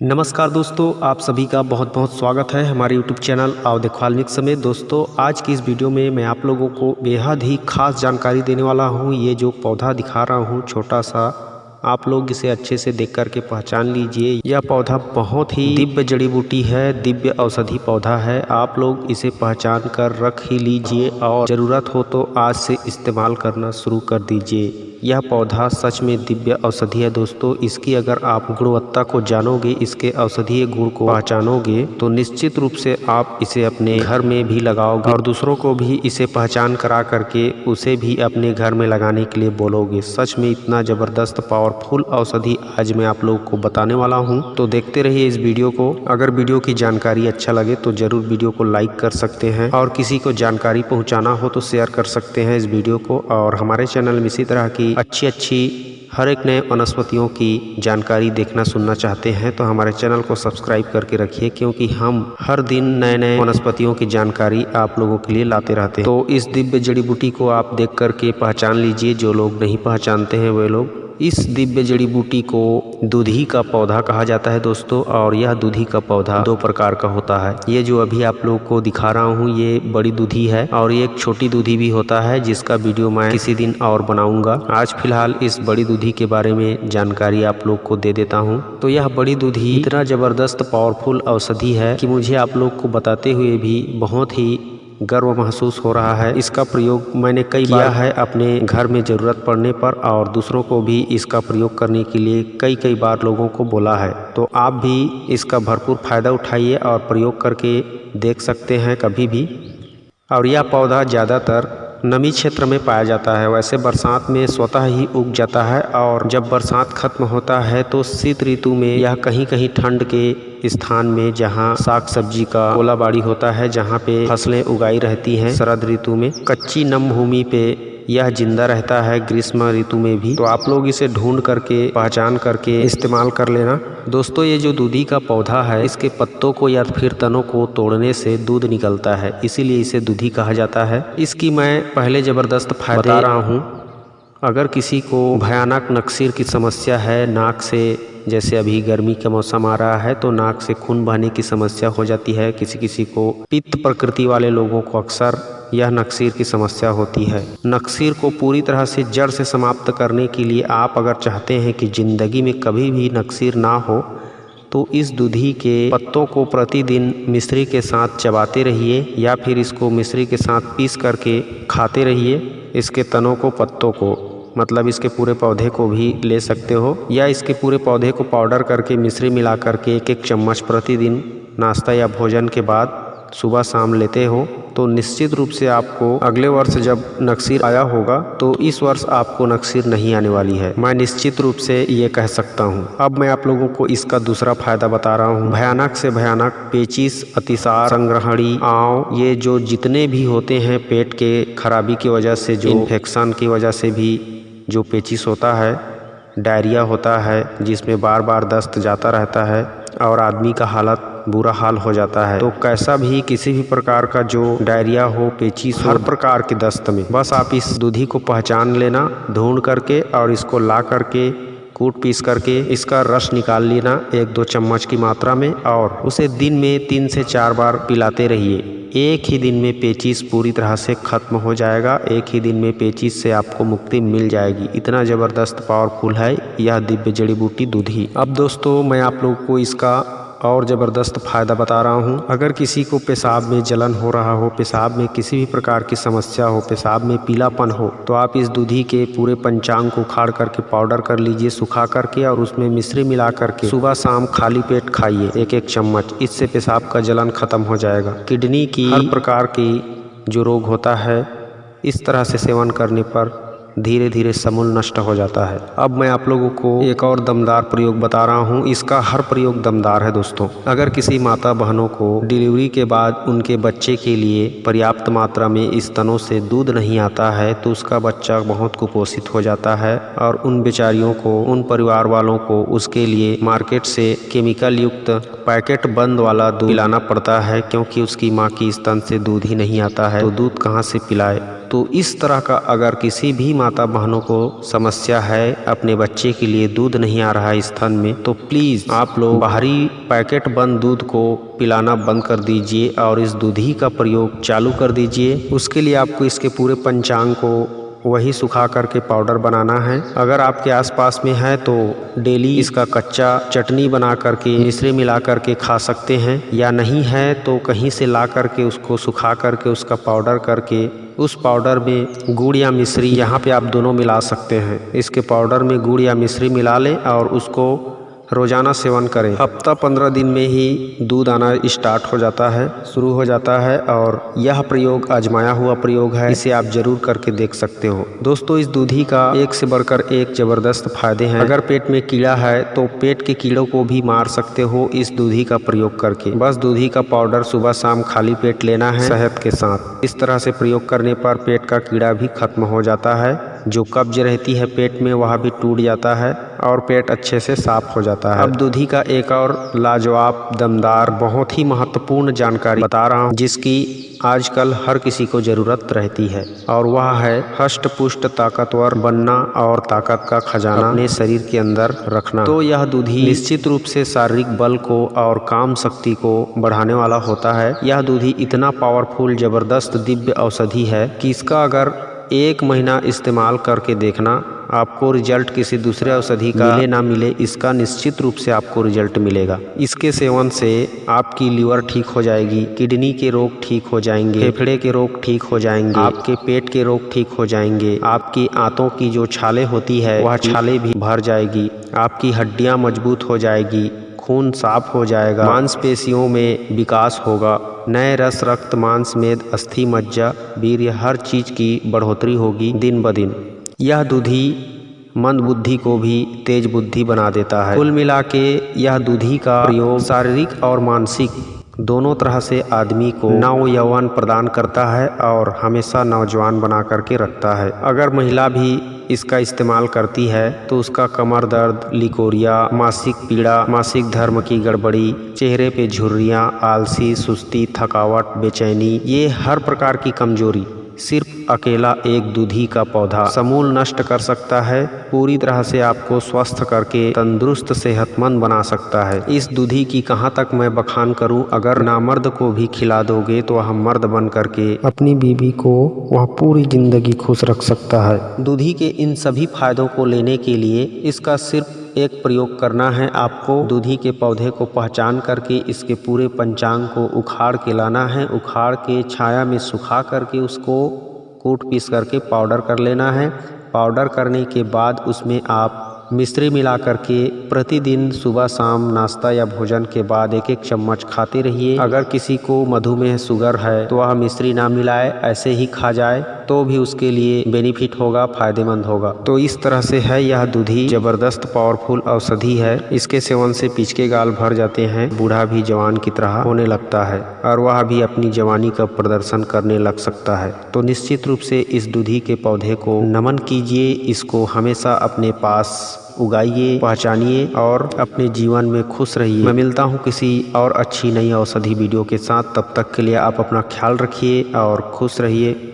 नमस्कार दोस्तों, आप सभी का बहुत बहुत स्वागत है हमारे यूट्यूब चैनल आओ देखो वाल्मीकि समेत। दोस्तों, आज की इस वीडियो में मैं आप लोगों को बेहद ही खास जानकारी देने वाला हूं। ये जो पौधा दिखा रहा हूं छोटा सा, आप लोग इसे अच्छे से देख करके पहचान लीजिए। यह पौधा बहुत ही दिव्य जड़ी बूटी है, दिव्य औषधि पौधा है। आप लोग इसे पहचान कर रख ही लीजिए और ज़रूरत हो तो आज से इस्तेमाल करना शुरू कर दीजिए। यह पौधा सच में दिव्य औषधि है दोस्तों। इसकी अगर आप गुणवत्ता को जानोगे, इसके औषधीय गुण को पहचानोगे तो निश्चित रूप से आप इसे अपने घर में भी लगाओगे और दूसरों को भी इसे पहचान करा करके उसे भी अपने घर में लगाने के लिए बोलोगे। सच में इतना ज़बरदस्त पावरफुल औषधि आज मैं आप लोगों को बताने वाला हूं, तो देखते रहिए इस वीडियो को। अगर वीडियो की जानकारी अच्छा लगे तो ज़रूर वीडियो को लाइक कर सकते हैं और किसी को जानकारी पहुँचाना हो तो शेयर कर सकते हैं इस वीडियो को। और हमारे चैनल में इसी तरह की अच्छी हर एक नए वनस्पतियों की जानकारी देखना सुनना चाहते हैं तो हमारे चैनल को सब्सक्राइब करके रखिए, क्योंकि हम हर दिन नए नए वनस्पतियों की जानकारी आप लोगों के लिए लाते रहते हैं। तो इस दिव्य जड़ी बूटी को आप देख करके पहचान लीजिए। जो लोग नहीं पहचानते हैं वे लोग, इस दिव्य जड़ी बूटी को दूधी का पौधा कहा जाता है दोस्तों। और यह दूधी का पौधा दो प्रकार का होता है। ये जो अभी आप लोगों को दिखा रहा हूँ ये बड़ी दूधी है और ये एक छोटी दूधी भी होता है, जिसका वीडियो मैं किसी दिन और बनाऊंगा। आज फिलहाल इस बड़ी दूधी के बारे में जानकारी आप लोग को दे देता हूँ। तो यह बड़ी दूधी इतना जबरदस्त पावरफुल औषधि है कि मुझे आप लोग को बताते हुए भी बहुत ही गर्व महसूस हो रहा है। इसका प्रयोग मैंने कई बार किया है अपने घर में ज़रूरत पड़ने पर, और दूसरों को भी इसका प्रयोग करने के लिए कई बार लोगों को बोला है। तो आप भी इसका भरपूर फ़ायदा उठाइए और प्रयोग करके देख सकते हैं कभी भी। और यह पौधा ज़्यादातर नमी क्षेत्र में पाया जाता है। वैसे बरसात में स्वतः ही उग जाता है, और जब बरसात खत्म होता है तो शीत ऋतु में यह कहीं कहीं ठंड के स्थान में, जहां साग सब्जी का ओलाबाड़ी होता है, जहां पे फसलें उगाई रहती हैं शरद ऋतु में, कच्ची नम भूमि पे यह जिंदा रहता है ग्रीष्म ऋतु में भी। तो आप लोग इसे ढूंढ करके पहचान करके इस्तेमाल कर लेना दोस्तों। ये जो दूधी का पौधा है, इसके पत्तों को या फिर तनों को तोड़ने से दूध निकलता है, इसीलिए इसे दूधी कहा जाता है। इसकी मैं पहले ज़बरदस्त फायदे बता रहा हूँ। अगर किसी को भयानक नक्सीर की समस्या है, नाक से, जैसे अभी गर्मी का मौसम आ रहा है तो नाक से खून बहने की समस्या हो जाती है, किसी को पित्त प्रकृति वाले लोगों को अक्सर यह नक्सीर की समस्या होती है। नक्सीर को पूरी तरह से जड़ से समाप्त करने के लिए आप अगर चाहते हैं कि ज़िंदगी में कभी भी नक्सीर ना हो, तो इस दूधी के पत्तों को प्रतिदिन मिश्री के साथ चबाते रहिए, या फिर इसको मिश्री के साथ पीस करके खाते रहिए। इसके तनों को, पत्तों को, मतलब इसके पूरे पौधे को भी ले सकते हो, या इसके पूरे पौधे को पाउडर करके मिश्री मिला करके एक चम्मच प्रतिदिन नाश्ता या भोजन के बाद सुबह शाम लेते हो, तो निश्चित रूप से आपको अगले वर्ष जब नक्सीर आया होगा तो इस वर्ष आपको नक्सीर नहीं आने वाली है। मैं निश्चित रूप से ये कह सकता हूँ। अब मैं आप लोगों को इसका दूसरा फायदा बता रहा हूँ। भयानक से भयानक पेचिश, अतिसार, संग्रहणी, आंव, ये जो जितने भी होते हैं पेट के खराबी की वजह से, जो इन्फेक्शन की वजह से भी जो पेचिश होता है, डायरिया होता है जिसमें बार बार दस्त जाता रहता है और आदमी का हालत बुरा हाल हो जाता है, तो कैसा भी किसी भी प्रकार का जो डायरिया हो, पेचिश हो, हर प्रकार के दस्त में बस आप इस दूधी को पहचान लेना ढूंढ करके, और इसको ला करके कूट पीस करके इसका रस निकाल लेना 1-2 चम्मच की मात्रा में, और उसे दिन में 3 से 4 बार पिलाते रहिए। एक ही दिन में पेचिश पूरी तरह से खत्म हो जाएगा। एक ही दिन में पेचिश से आपको मुक्ति मिल जाएगी। इतना ज़बरदस्त पावरफुल है यह दिव्य जड़ी बूटी दूधी। अब दोस्तों, मैं आप लोगों को इसका और ज़बरदस्त फ़ायदा बता रहा हूँ। अगर किसी को पेशाब में जलन हो रहा हो, पेशाब में किसी भी प्रकार की समस्या हो, पेशाब में पीलापन हो, तो आप इस दूधी के पूरे पंचांग को उखाड़ करके पाउडर कर लीजिए सुखा करके, और उसमें मिश्री मिला करके सुबह शाम खाली पेट खाइए 1-1 चम्मच। इससे पेशाब का जलन खत्म हो जाएगा। किडनी की हर प्रकार की जो रोग होता है, इस तरह से सेवन करने पर धीरे धीरे समूल नष्ट हो जाता है। अब मैं आप लोगों को एक और दमदार प्रयोग बता रहा हूँ। इसका हर प्रयोग दमदार है दोस्तों। अगर किसी माता बहनों को डिलीवरी के बाद उनके बच्चे के लिए पर्याप्त मात्रा में इस स्तनों से दूध नहीं आता है, तो उसका बच्चा बहुत कुपोषित हो जाता है, और उन बेचारियों को, उन परिवार वालों को उसके लिए मार्केट से केमिकल युक्त पैकेट बंद वाला दूध पिलाना पड़ता है, क्योंकि उसकी माँ की स्तन से दूध ही नहीं आता है, तो दूध कहाँ से पिलाए। तो इस तरह का अगर किसी भी माता बहनों को समस्या है, अपने बच्चे के लिए दूध नहीं आ रहा है स्तन में, तो प्लीज़ आप लोग बाहरी पैकेट बंद दूध को पिलाना बंद कर दीजिए और इस दूधी का प्रयोग चालू कर दीजिए। उसके लिए आपको इसके पूरे पंचांग को वही सुखा करके पाउडर बनाना है। अगर आपके आसपास में है तो डेली इसका कच्चा चटनी बना करके मिश्री मिला करके खा सकते हैं, या नहीं है तो कहीं से ला करके उसको सुखा करके उसका पाउडर करके उस पाउडर में गुड़ या मिश्री, यहाँ पे आप दोनों मिला सकते हैं। इसके पाउडर में गुड़ या मिश्री मिला लें और उसको रोज़ाना सेवन करें। हफ्ता 15 दिन में ही दूध आना स्टार्ट हो जाता है, शुरू हो जाता है, और यह प्रयोग आजमाया हुआ प्रयोग है, इसे आप जरूर करके देख सकते हो। दोस्तों, इस दूधी का एक से बढ़कर एक ज़बरदस्त फायदे हैं। अगर पेट में कीड़ा है तो पेट के कीड़ों को भी मार सकते हो इस दूधी का प्रयोग करके। बस दूधी का पाउडर सुबह शाम खाली पेट लेना है शहद के साथ। इस तरह से प्रयोग करने पर पेट का कीड़ा भी खत्म हो जाता है, जो कब्ज रहती है पेट में वह भी टूट जाता है और पेट अच्छे से साफ हो जाता है। अब दूधी का एक और लाजवाब, दमदार, बहुत ही महत्वपूर्ण जानकारी बता रहा हूँ, जिसकी आजकल हर किसी को जरूरत रहती है, और वह है हष्ट पुष्ट ताकतवर बनना और ताकत का खजाना अपने शरीर के अंदर रखना। तो यह दूधी निश्चित रूप से शारीरिक बल को और काम शक्ति को बढ़ाने वाला होता है। यह दूधी इतना पावरफुल, जबरदस्त, दिव्य औषधि है कि इसका अगर 1 महीना इस्तेमाल करके देखना, आपको रिजल्ट किसी दूसरे औषधि का मिले ना मिले, इसका निश्चित रूप से आपको रिजल्ट मिलेगा। इसके सेवन से आपकी लीवर ठीक हो जाएगी, किडनी के रोग ठीक हो जाएंगे, फेफड़े के रोग ठीक हो जाएंगे, आपके पेट के रोग ठीक हो जाएंगे, आपकी आंतों की जो छाले होती है वह छाले भी भर जाएगी, आपकी हड्डियां मजबूत हो जाएगी, खून साफ हो जाएगा, मांसपेशियों में विकास होगा, नए रस, रक्त, मांस, मेद, अस्थि, मज्जा, वीर्य, हर चीज की बढ़ोतरी होगी दिन ब दिन। यह दूधी मंद बुद्धि को भी तेज बुद्धि बना देता है। कुल मिला के यह दूधी का प्रयोग शारीरिक और मानसिक दोनों तरह से आदमी को नव यौवन प्रदान करता है और हमेशा नौजवान बना करके रखता है। अगर महिला भी इसका इस्तेमाल करती है तो उसका कमर दर्द, लिकोरिया, मासिक पीड़ा, मासिक धर्म की गड़बड़ी, चेहरे पे झुर्रियाँ, आलसी, सुस्ती, थकावट, बेचैनी, ये हर प्रकार की कमजोरी सिर्फ अकेला एक दूधी का पौधा समूल नष्ट कर सकता है। पूरी तरह से आपको स्वस्थ करके तंदुरुस्त, सेहतमंद बना सकता है। इस दूधी की कहाँ तक मैं बखान करूं, अगर नामर्द को भी खिला दोगे तो वह मर्द बन करके अपनी बीवी को वह पूरी जिंदगी खुश रख सकता है। दूधी के इन सभी फायदों को लेने के लिए इसका सिर्फ एक प्रयोग करना है। आपको दूधी के पौधे को पहचान करके इसके पूरे पंचांग को उखाड़ के लाना है। उखाड़ के छाया में सुखा करके उसको कूट पीस करके पाउडर कर लेना है। पाउडर करने के बाद उसमें आप मिश्री मिला करके प्रतिदिन सुबह शाम नाश्ता या भोजन के बाद 1-1 चम्मच खाते रहिए। अगर किसी को मधुमेह, शुगर है तो वह मिश्री ना मिलाए, ऐसे ही खा जाए तो भी उसके लिए बेनिफिट होगा, फायदेमंद होगा। तो इस तरह से है यह दूधी, जबरदस्त पावरफुल औषधि है। इसके सेवन से पिचके गाल भर जाते हैं, बूढ़ा भी जवान की तरह होने लगता है और वह भी अपनी जवानी का प्रदर्शन करने लग सकता है। तो निश्चित रूप से इस दूधी के पौधे को नमन कीजिए, इसको हमेशा अपने पास उगाइए, पहचानिए और अपने जीवन में खुश रहिए। मैं मिलता हूँ किसी और अच्छी नई औषधि वीडियो के साथ। तब तक के लिए आप अपना ख्याल रखिए और खुश रहिए।